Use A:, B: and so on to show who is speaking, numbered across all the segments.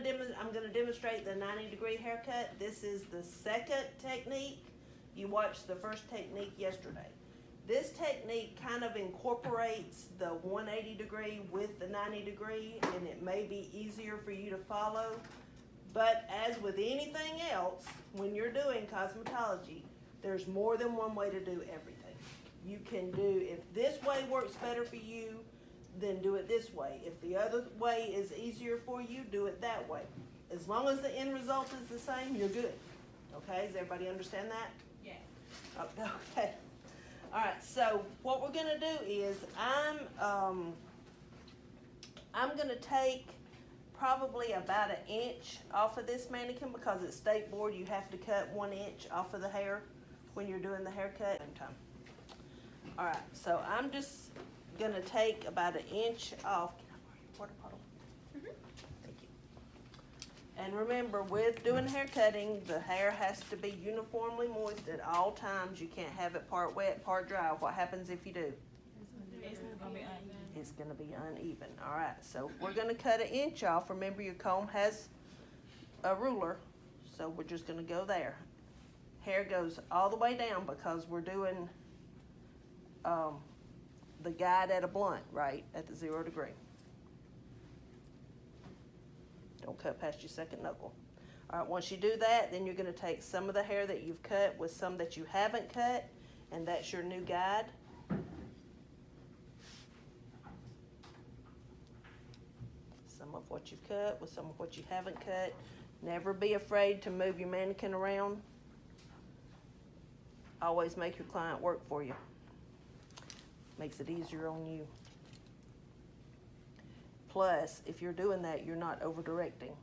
A: I'm gonna demonstrate the 90-degree haircut. This is the second technique. You watched the first technique yesterday. This technique kind of incorporates the 180-degree with the 90-degree, and it may be easier for you to follow. But as with anything else, when you're doing cosmetology, there's more than one way to do everything. You can do, if this way works better for you, then do it this way. If the other way is easier for you, do it that way. As long as the end result is the same, you're good. Okay, does everybody understand that?
B: Yeah.
A: Okay. All right, so what we're gonna do is I'm gonna take probably about 1 inch off of this mannequin because it's state board. You have to cut 1 inch off of the hair when you're doing the haircut. All right, so I'm just gonna take about 1 inch off. Can I borrow your water bottle? Thank you. And remember, with doing hair cutting, the hair has to be uniformly moist at all times. You can't have it part wet, part dry. What happens if you do?
B: It's gonna be uneven.
A: It's gonna be uneven. All right, so we're gonna cut 1 inch off. Remember, your comb has a ruler, so we're just gonna go there. Hair goes all the way down because we're doing the guide at a blunt, right, at the 0 degree. Don't cut past your second knuckle. All right, once you do that, then you're gonna take some of the hair that you've cut with some that you haven't cut, and that's your new guide. Some of what you've cut with some of what you haven't cut. Never be afraid to move your mannequin around. Always make your client work for you. Makes it easier on you. Plus, if you're doing that, you're not over-directing.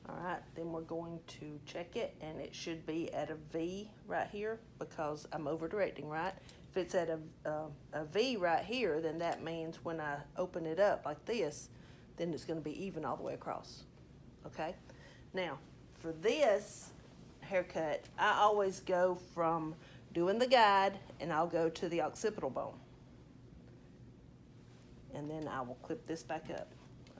A: All right, then we're going to check it, and it should be at a V right here because I'm over-directing, right? If it's at a V right here, then that means when I open it up like this, then it's gonna be even all the way across, okay? Now, for this haircut, I always go from doing the guide and I'll go to the occipital bone. And then I will clip this back up.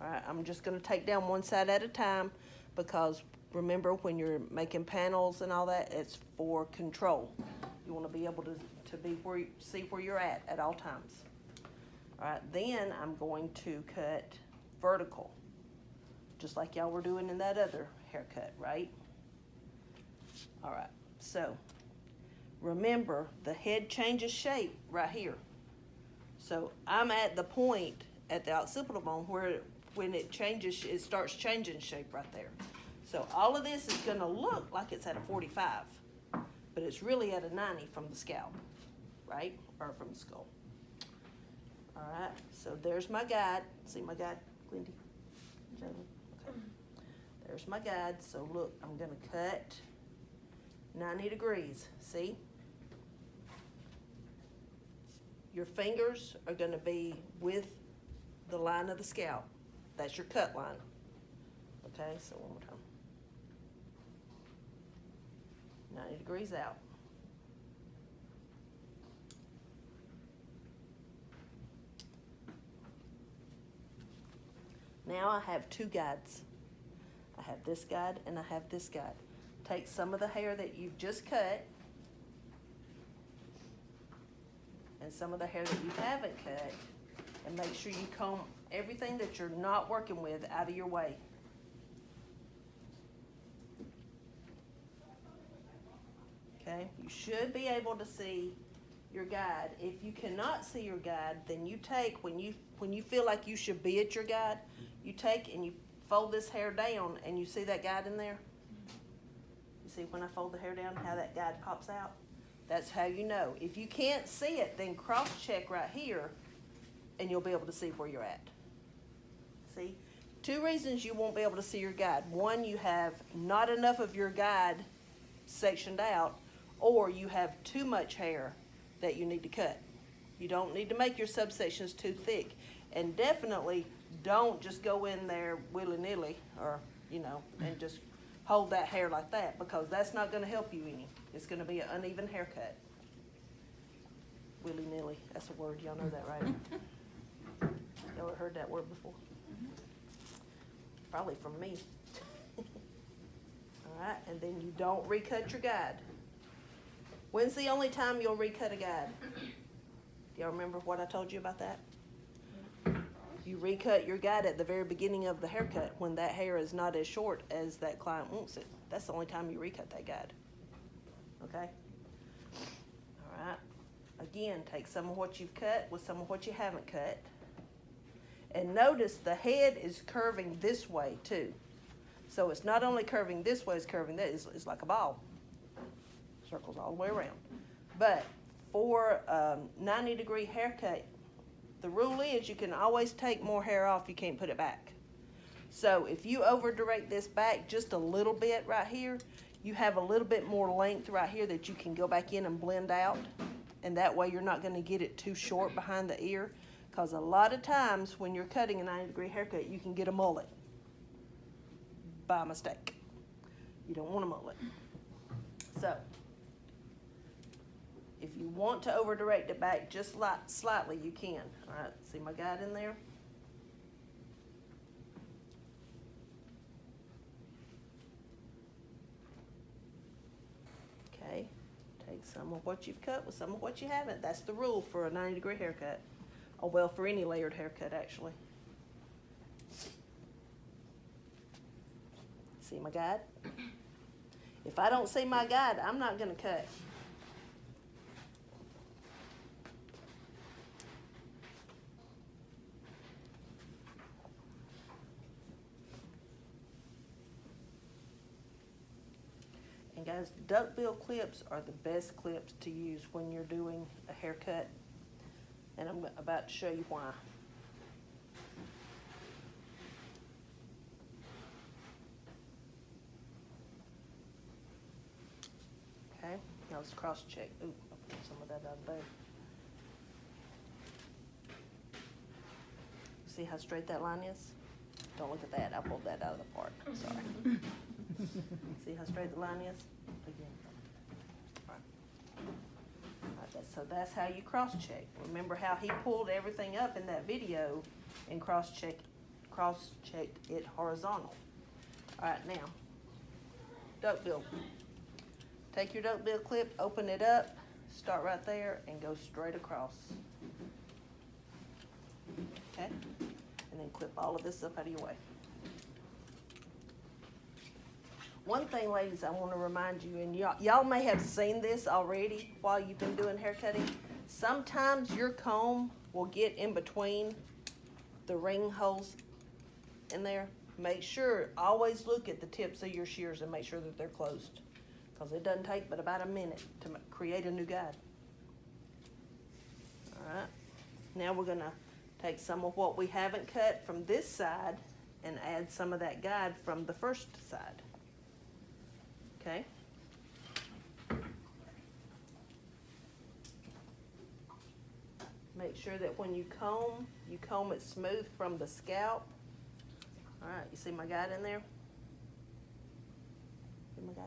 A: All right, I'm just gonna take down one side at a time because remember when you're making panels and all that, it's for control. You wanna be able to be where you see where you're at all times. All right, then I'm going to cut vertical, just like y'all were doing in that other haircut, right? All right, so remember the head changes shape right here. So I'm at the point at the occipital bone where when it changes, it starts changing shape right there. So all of this is gonna look like it's at a 45, but it's really at a 90 from the scalp, right? Or from the skull. All right, so there's my guide. See my guide, Glindy? Okay. There's my guide. So look, I'm gonna cut 90 degrees, see? Your fingers are gonna be with the line of the scalp. That's your cut line. Okay, so one more time. 90 degrees out. Now I have two guides. I have this guide and I have this guide. Take some of the hair that you've just cut and some of the hair that you haven't cut and make sure you comb everything that you're not working with out of your way. Okay, you should be able to see your guide. If you cannot see your guide, then you take, when you feel like you should be at your guide, you take and you fold this hair down and you see that guide in there? You see when I fold the hair down how that guide pops out? That's how you know. If you can't see it, then cross check right here and you'll be able to see where you're at. See? Two reasons you won't be able to see your guide. One, you have not enough of your guide sectioned out, or you have too much hair that you need to cut. You don't need to make your subsections too thick. And definitely don't just go in there willy-nilly or, you know, and just hold that hair like that, because that's not gonna help you any. It's gonna be an uneven haircut. Willy-nilly, that's a word, y'all know that, right? heard that word before? Probably from me. All right, and then you don't recut your guide. When's the only time you'll recut a guide? Do y'all remember what I told you about that? You recut your guide at the very beginning of the haircut when that hair is not as short as that client wants it. That's the only time you recut that guide. Okay? All right. Again, take some of what you've cut with some of what you haven't cut. And notice the head is curving this way too. So it's not only curving this way, it's curving this. It's like a ball. Circles all the way around. But for a 90-degree haircut, the rule is you can always take more hair off, you can't put it back. So if you over direct this back just a little bit right here, you have a little bit more length right here that you can go back in and blend out. And that way you're not gonna get it too short behind the ear. Because a lot of times when you're cutting a 90-degree haircut, you can get a mullet by mistake. You don't want a mullet. So if you want to over direct it back just slightly, you can. All right, see my guide in there? Okay, take some of what you've cut with some of what you haven't. That's the rule for a 90-degree haircut. Oh, well, for any layered haircut, actually. See my guide? If I don't see my guide, I'm not gonna cut. And guys, duckbill clips are the best clips to use when you're doing a haircut. And I'm about to show you why. Okay, now let's cross check. Ooh, I'll put some of that out there. See how straight that line is? Don't look at that, I pulled that out of the part, sorry. See how straight the line is? Again. So that's how you cross-check. Remember how he pulled everything up in that video and cross-checked it horizontal. All right, now, duckbill. Take your duckbill clip, open it up, start right there, and go straight across. Okay? And then clip all of this up out of your way. One thing, ladies, I want to remind you, and y'all may have seen this already while you've been doing hair cutting. Sometimes your comb will get in between the ring holes in there. Make sure, always look at the tips of your shears and make sure that they're closed. Because it doesn't take but about a minute to create a new guide. All right. Now we're going to take some of what we haven't cut from this side and add some of that guide from the first side. Okay. Make sure that when you comb it smooth from the scalp. All right, you see my guide in there? See my guide?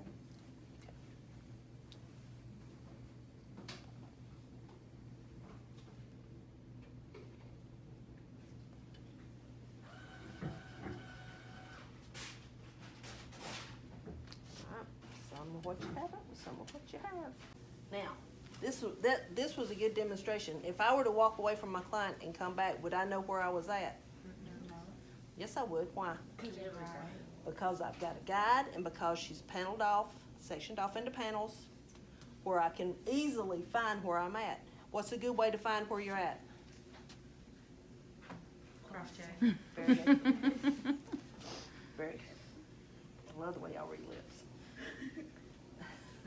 A: Okay. Some of what you haven't, some of what you have. Now, this was a good demonstration. If I were to walk away from my client and come back, would I know where I was at?
B: No.
A: Yes, I would. Why? Because I've got a guide and because she's paneled off, sectioned off into panels, where I can easily find where I'm at. What's a good way to find where you're at?
B: Cross check.
A: Very good. Very good. I love the way y'all read lips.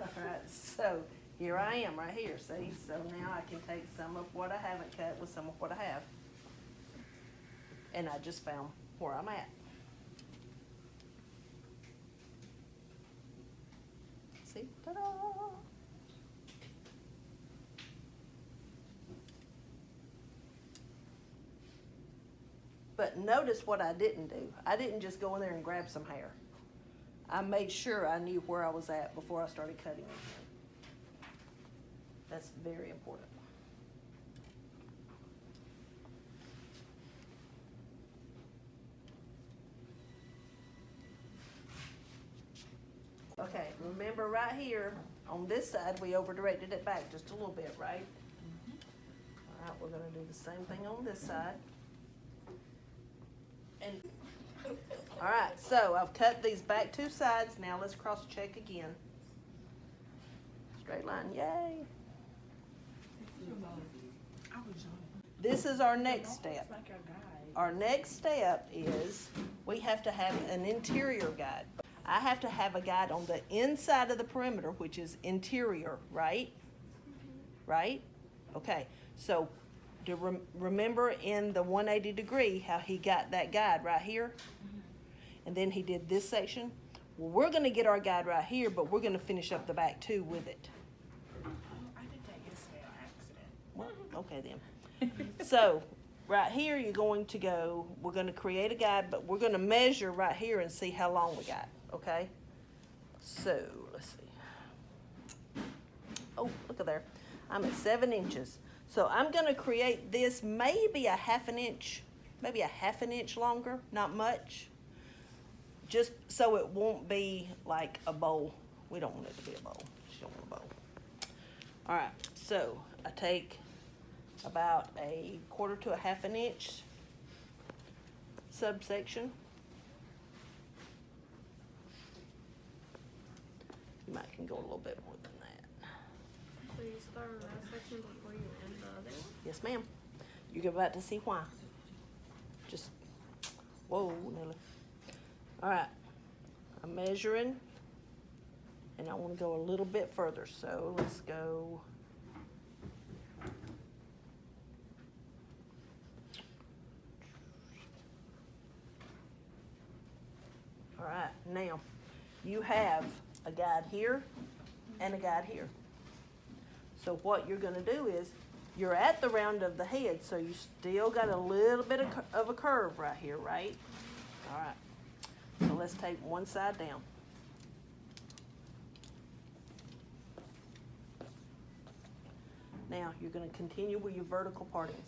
A: All right, so here I am right here, see? So now I can take some of what I haven't cut with some of what I have. And I just found where I'm at. See? Ta-da! But notice what I didn't do. I didn't just go in there and grab some hair. I made sure I knew where I was at before I started cutting it. That's very important. Okay, remember right here, on this side, we over-directed it back just a little bit, right? All right, we're gonna do the same thing on this side. And, all right, so I've cut these back two sides, now let's cross-check again. Straight line, yay. This is our next step. Our next step is we have to have an interior guide. I have to have a guide on the inside of the perimeter, which is interior, right? Right? Okay, so remember in the 180 degree how he got that guide right here? And then he did this section? Well, we're gonna get our guide right here, but we're gonna finish up the back too with it.
B: I did that yesterday on accident.
A: Well, okay then. So, right here, you're going to go, we're gonna create a guide, but we're gonna measure right here and see how long we got, okay? So, let's see. Oh, look at there. I'm at 7 inches. So I'm gonna create this maybe a half an inch longer, not much. Just so it won't be like a bowl. We don't want it to be a bowl. She don't want a bowl. All right, so I take about a quarter to a half an inch subsection. You might can go a little bit more than that.
C: So you start with that section before you end the other one?
A: Yes, ma'am. You're about to see why. Just, whoa, Nelly. All right, I'm measuring, and I want to go a little bit further, so let's go. All right, now, you have a guide here and a guide here. So what you're gonna do is, you're at the round of the head, so you still got a little bit of a curve right here, right? All right, so let's take one side down. Now, you're gonna continue with your vertical partings.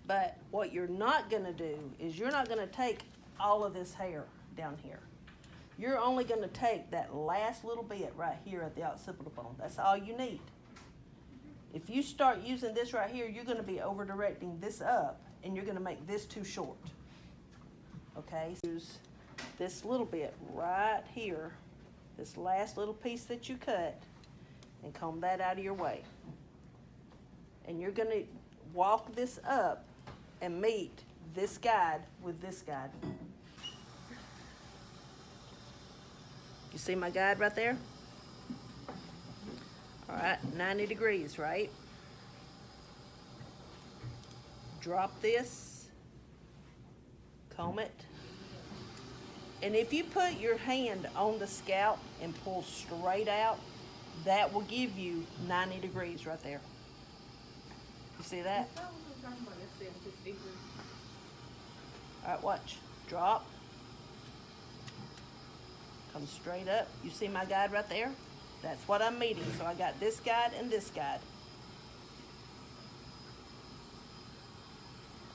A: But what you're not gonna do is you're not gonna take all of this hair down here. You're only gonna take that last little bit right here at the occipital bone. That's all you need. If you start using this right here, you're gonna be over directing this up and you're gonna make this too short. Okay, use this little bit right here, this last little piece that you cut, and comb that out of your way. And you're gonna walk this up and meet this guide with this guide. You see my guide right there? All right, 90 degrees, right? Drop this, comb it. And if you put your hand on the scalp and pull straight out, that will give you 90 degrees right there. You see that? All right, watch. Drop. Come straight up. You see my guide right there? That's what I'm meeting. So I got this guide and this guide.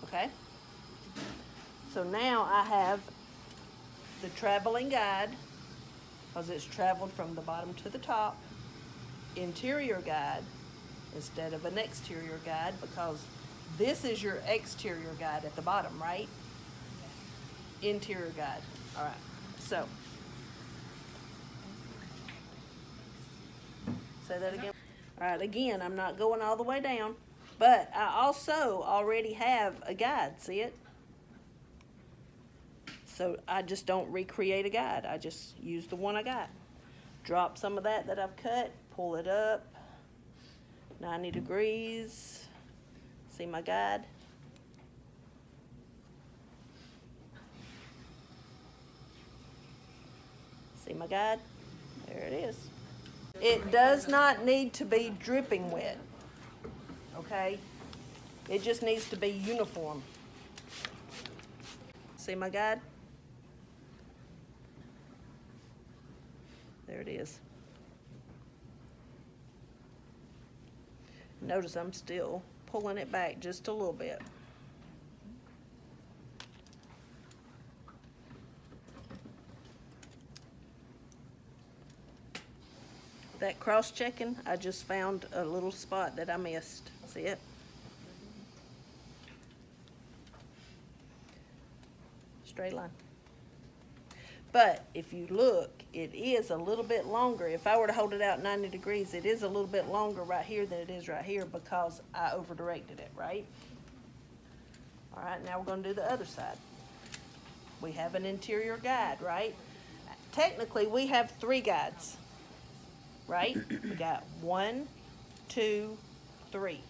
A: Okay? So now I have the traveling guide, because it's traveled from the bottom to the top, interior guide instead of an exterior guide, because this is your exterior guide at the bottom, right? Interior guide. All right. So, say that again. All right, again, I'm not going all the way down, but I also already have a guide, see it? So I just don't recreate a guide. I just use the one I got. Drop some of that I've cut, pull it up, 90 degrees. See my guide? See my guide? There it is. It does not need to be dripping wet, okay? It just needs to be uniform. See my guide? There it is. Notice I'm still pulling it back just a little bit. That cross-checking, I just found a little spot that I missed. See it? Straight line. But if you look, it is a little bit longer. If I were to hold it out 90 degrees, it is a little bit longer right here than it is right here because I over-directed it, right? All right, now we're gonna do the other side. We have an interior guide, right? Technically, we have 3 guides, right? We got 1, 2, 3.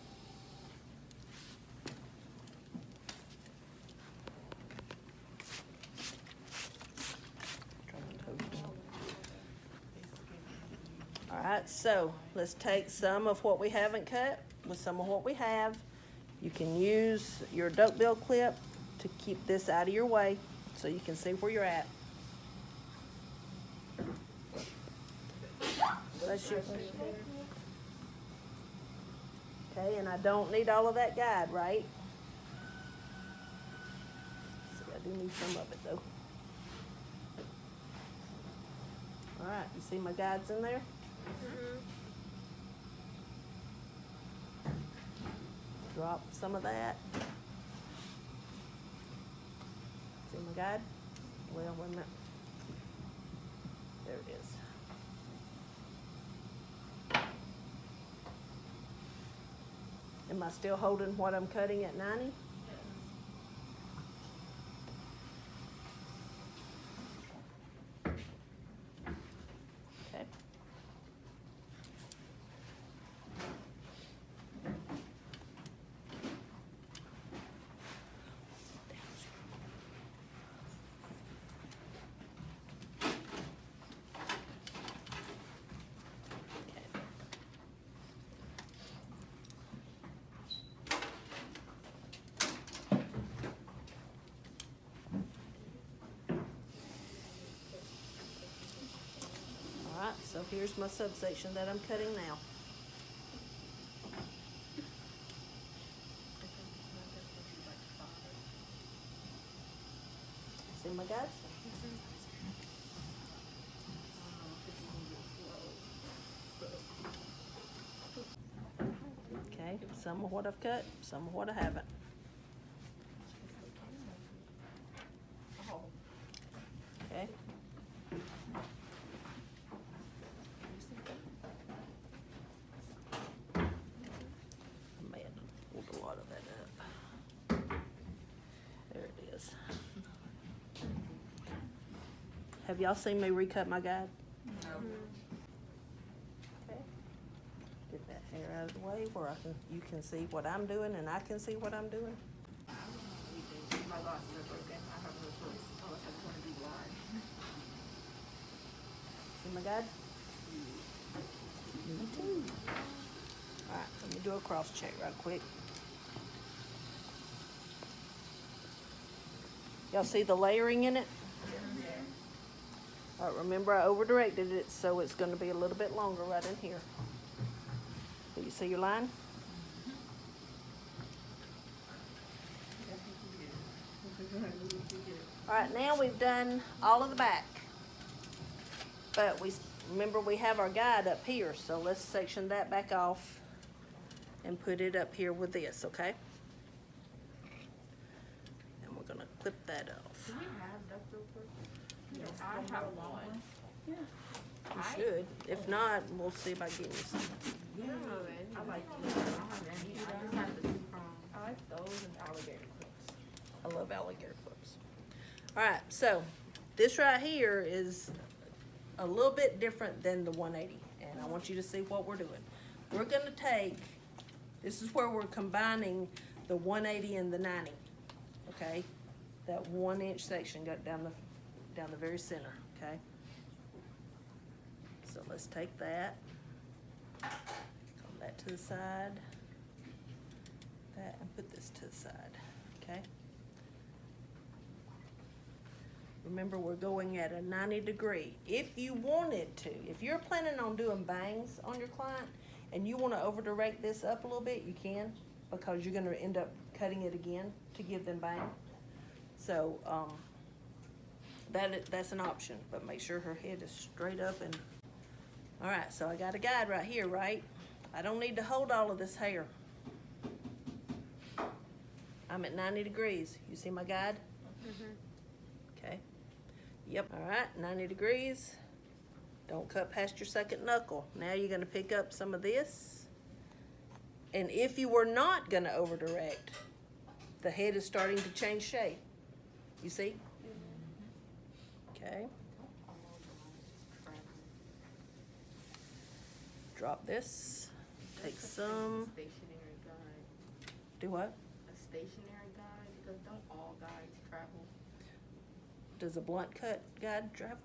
A: All right, so let's take some of what we haven't cut with some of what we have. You can use your duck bill clip to keep this out of your way so you can see where you're at. Bless you. Okay, and I don't need all of that guide, right? See, I do need some of it though. All right, you see my guides in there? Drop some of that. See my guide? Well, wait a minute. There it is. Am I still holding what I'm cutting at 90? Okay. Alright, so here's my subsection that I'm cutting now. See my guides? Okay, some of what I've cut, some of what I haven't. Okay. I may have pulled a lot of that up. There it is. Have y'all seen me recut my guide? Okay. Get that hair out of the way where you can see what I'm doing and I can see what I'm doing.
B: My glasses are broken. I have no choice unless I just want to do blind.
A: See my guide? Me too. Alright, let me do a cross check right quick. Y'all see the layering in it? Alright, remember I over directed it, so it's gonna be a little bit longer right in here. Do you see your line? Alright, now we've done all of the back. But remember we have our guide up here, so let's section that back off and put it up here with this, okay? And we're gonna clip that off.
B: Do we have ductile clips? Yes, I have one.
A: You should. If not, we'll see about getting you some.
B: Yeah, I like these. I don't have any. I just have the 2 prong. I like those and alligator clips.
A: I love alligator clips. Alright, so this right here is a little bit different than the 180, and I want you to see what we're doing. We're gonna take, this is where we're combining the 180 and the 90, okay? That 1 inch section got down the very center, okay? So let's take that, come that to the side, that, and put this to the side, okay? Remember, we're going at a 90 degree. If you wanted to, if you're planning on doing bangs on your client and you want to over direct this up a little bit, you can, because you're going to end up cutting it again to give them bang. So that's an option, but make sure her head is straight up and All right, so I got a guide right here, right? I don't need to hold all of this hair. I'm at 90 degrees. You see my guide? Okay. Yep, all right, 90 degrees. Don't cut past your second knuckle. Now you're gonna pick up some of this. And if you were not gonna over direct, the head is starting to change shape. You see? Okay. Drop this. Take some.
B: Stationary guide.
A: Do what?
B: A stationary guide, because don't all guides travel?
A: Does a blunt cut guide travel?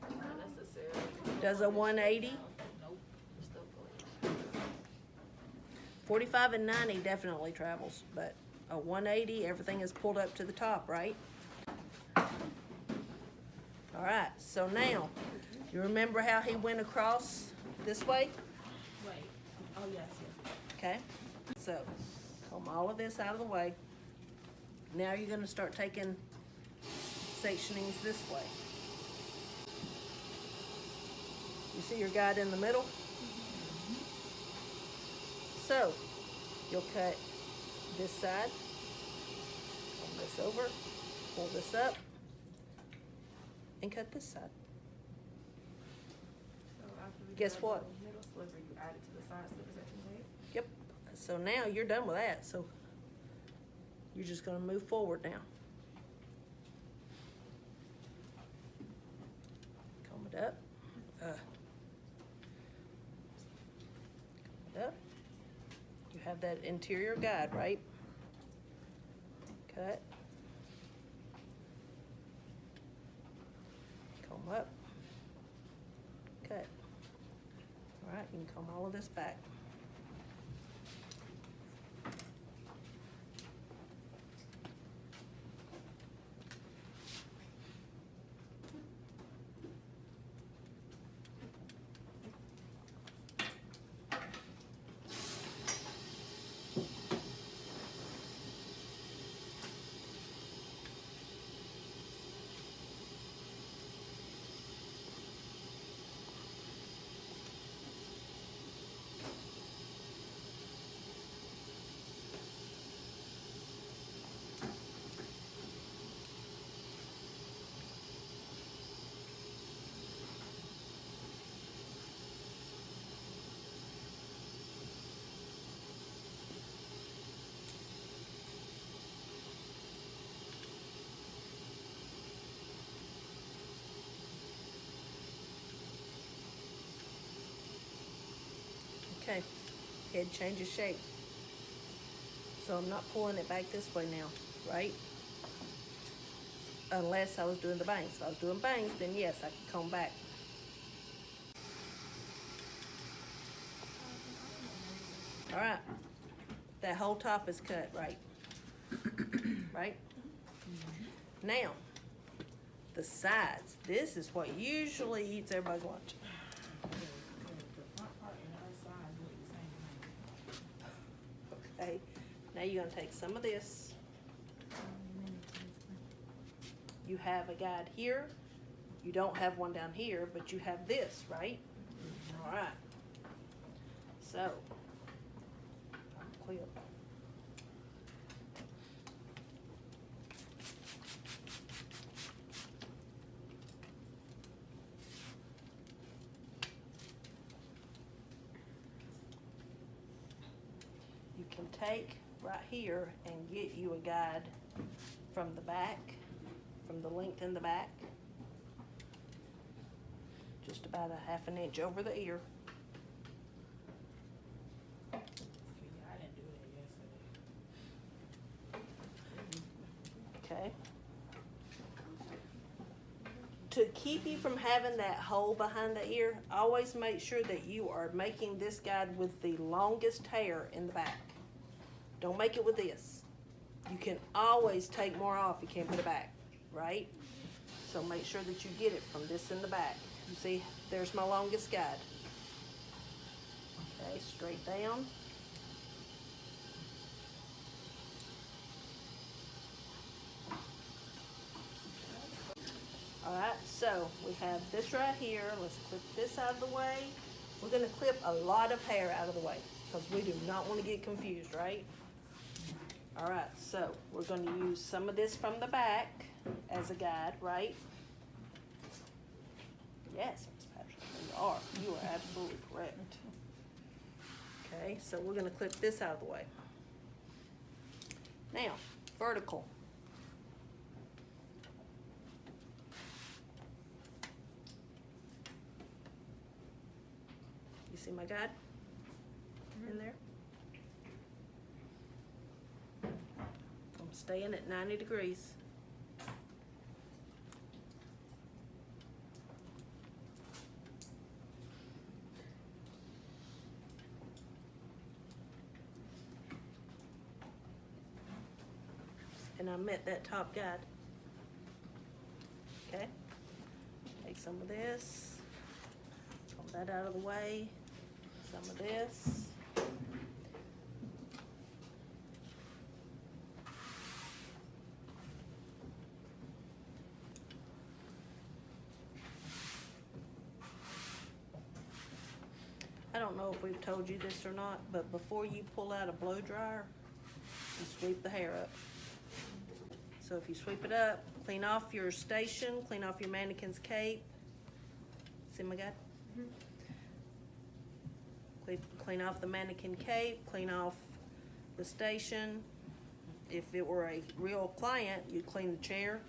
B: Not necessarily.
A: Does a 180?
B: Nope, we're still going.
A: 45 and 90 definitely travels, but a 180, everything is pulled up to the top, right? All right, so now, you remember how he went across this way?
B: Wait, oh, yes, yes.
A: Okay, so comb all of this out of the way. Now you're gonna start taking sectionings this way. You see your guide in the middle? So, you'll cut this side, comb this over, pull this up, and cut this side.
B: So after we
A: Guess
B: cut
A: what?
B: the middle sliver, you add it to the side slivers that you made?
A: Yep, so now you're done with that, so you're just gonna move forward now. Comb it up. Comb it up. You have that interior guide, right? Cut. Comb up. Cut. All right, you can comb all of this back. Okay, head changes shape. So I'm not pulling it back this way now, right? Unless I was doing the bangs. If I was doing bangs, then yes, I could comb back. All right, that whole top is cut, right? Right? Now, the sides. This is what usually eats everybody's lunch. Okay, now you're gonna take some of this. You have a guide here. You don't have one down here, but you have this, right? All right. So, clip. You can take right here and get you a guide from the back, from the length in the back. Just about a half an inch over the ear.
D: I didn't do that yesterday.
A: Okay. To keep you from having that hole behind the ear, always make sure that you are making this guide with the longest hair in the back. Don't make it with this. You can always take more off, you can't put it back, right? So make sure that you get it from this in the back. You see, there's my longest guide. Okay, straight down. All right, so we have this right here. Let's clip this out of the way. We're gonna clip a lot of hair out of the way because we do not want to get confused, right? All right, so we're gonna use some of this from the back as a guide, right? Yes, Ms. Patrick, you are absolutely correct. Okay, so we're gonna clip this out of the way. Now, vertical. You see my guide in there? I'm staying at 90 degrees. And I met that top guide. Okay? Take some of this, pull that out of the way, some of this. I don't know if we've told you this or not, but before you pull out a blow dryer, you sweep the hair up. So if you sweep it up, clean off your station, clean off your mannequin's cape. See my guy? Clean off the mannequin cape, clean off the station. If it were a real client, you'd clean the chair.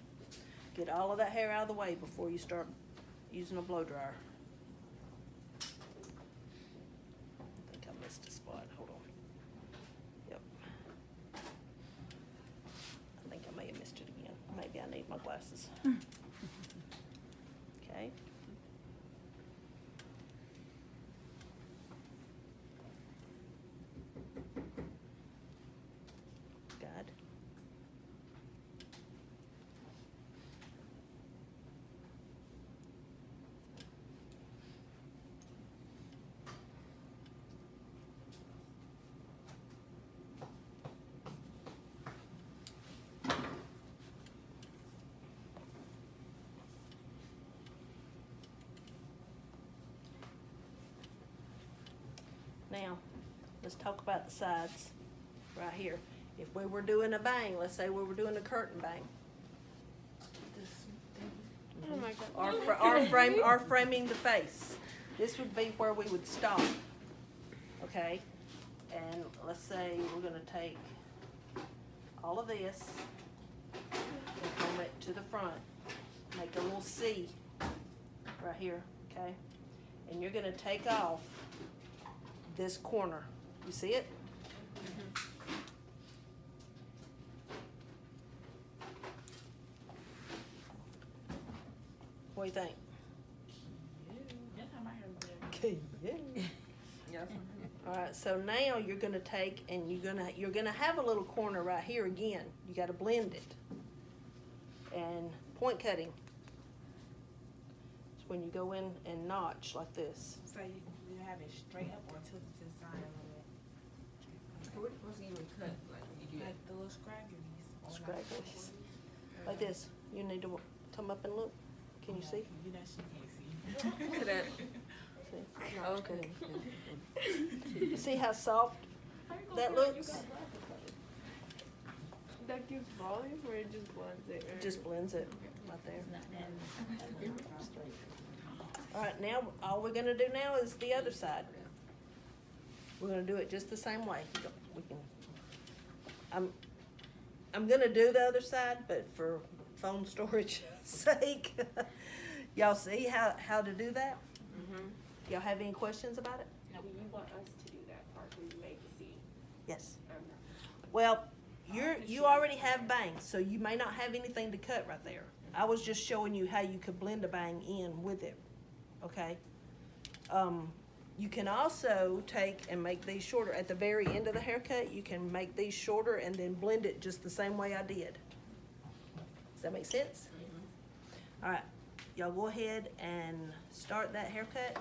A: Get all of that hair out of the way before you start using a blow dryer. I think I missed a spot, hold on. Yep. I think I may have missed it again. Maybe I need my glasses. Okay. Good. Now, let's talk about the sides right here. If we were doing a bang, let's say we were doing a curtain bang.
C: Oh my God.
A: Our framing the face. This would be where we would stop. Okay? And let's say we're gonna take all of this and comb it to the front. Make a little C right here, okay? And you're gonna take off this corner. You see it? What do you think?
D: That's how my hair was there.
A: Okay, yeah. All right, so now you're gonna take and you're gonna have a little corner right here again. You gotta blend it. And point cutting. It's when you go in and notch like this.
D: So you have it straight up or tilted to the side a little bit?
B: What was even cut, like, you do
D: Like the little scragglies. or like-
A: Scragglies. Like this. You need to come up and look. Can you
D: Yeah,
A: see?
D: You know she can't see.
B: Look at that.
A: See?
B: Okay.
A: You see how soft that looks?
C: That gives volume or it just blends it?
A: It just blends it right there.
D: It's not that.
A: All right, now, all we're gonna do now is the other side. We're gonna do it just the same way. We can, I'm gonna do the other side, but for phone storage sake, y'all see how to do that? Y'all have any questions about it?
C: You want us to do that part where you make the seat?
A: Yes. Well, you already have bangs, so you may not have anything to cut right there. I was just showing you how you could blend a bang in with it, okay? You can also take and make these shorter. At the very end of the haircut, you can make these shorter and then blend it just the same way I did. Does that make sense? All right, y'all go ahead and start that haircut.